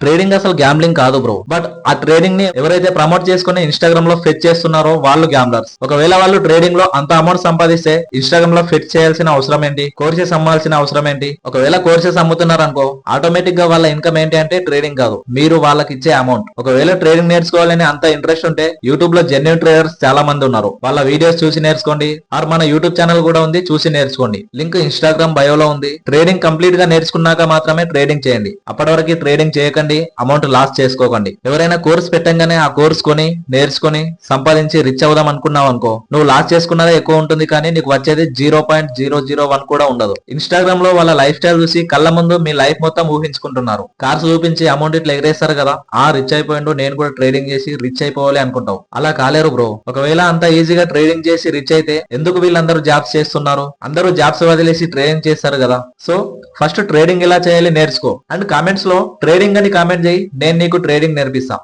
Trading అసలు gambling కాదు bro. But ఆ ట్రేడింగ్ ని ఎవరైతే ప్రమోట్ చేసుకుని ఇన్స్టాగ్రామ్ లో ఫెచ్ చేస్తున్నారో వాళ్ళు గ్యాంబ్లర్స్. ఒకవేళ వాళ్ళు ట్రేడింగ్ లో అంత అమౌంట్ సంపాదిస్తే ఇన్స్టాగ్రామ్ లో ఫెచ్ చేయాల్సిన అవసరం ఏంటి? కోర్సెస్ అమ్మాల్సిన అవసరం ఏంటి? ఒకవేళ కోర్సెస్ అమ్ముతున్నారు అనుకో, ఆటోమేటిక్ గా వాళ్ళ ఇన్కమ్ ఏంటి అంటే ట్రేడింగ్ కాదు, మీరు వాళ్ళకి ఇచ్చే అమౌంట్. ఒకవేళ ట్రేడింగ్ నేర్చుకోవాలని అంత ఇంట్రెస్ట్ ఉంటే యూట్యూబ్ లో జెన్యూన్ ట్రేడర్స్ చాలా మంది ఉన్నారు, వాళ్ళ వీడియోస్ చూసి నేర్చుకోండి. ఆర్ మన యూట్యూబ్ ఛానల్ కూడా ఉంది, చూసి నేర్చుకోండి. లింక్ ఇన్స్టాగ్రామ్ బయోలో ఉంది. ట్రేడింగ్ కంప్లీట్ గా నేర్చుకున్నాక మాత్రమే ట్రేడింగ్ చేయండి. అప్పటి వరకు ట్రేడింగ్ చేయకండి, అమౌంట్ లాస్ చేసుకోకండి. ఎవరైనా కోర్స్ పెట్టంగానే ఆ కోర్స్ కొని నేర్చుకుని సంపాదించి రిచ్ అవుదాం అనుకున్నావు అనుకో, నువ్వు లాస్ చేసుకున్నదే ఎక్కువ ఉంటుంది, కానీ నీకు వచ్చేది 0.001 కూడా ఉండదు. ఇన్స్టాగ్రామ్ లో వాళ్ళ లైఫ్ స్టైల్ చూసి కళ్ళ ముందు మీ లైఫ్ మొత్తం ఊహించుకుంటున్నారు. కార్స్ చూపించి అమౌంట్ ఇట్లా ఎగరేస్తారు కదా, ఆ రిచ్ అయిపోయిండు నేను కూడా ట్రేడింగ్ చేసి రిచ్ అయిపోవాలి అనుకుంటావు. అలా కాలేరు బ్రో. ఒకవేళ అంత ఈజీగా ట్రేడింగ్ చేసి రిచ్ అయితే ఎందుకు వీళ్ళందరూ జాబ్స్ చేస్తున్నారు? అందరూ జాబ్స్ వదిలేసి ట్రేడింగ్ చేస్తారు కదా. సో ఫస్ట్ ట్రేడింగ్ ఎలా చేయాలి నేర్చుకో, అండ్ కామెంట్స్ లో ట్రేడింగ్ అని కామెంట్ చేయి, నేను నీకు ట్రేడింగ్ నేర్పిస్తా.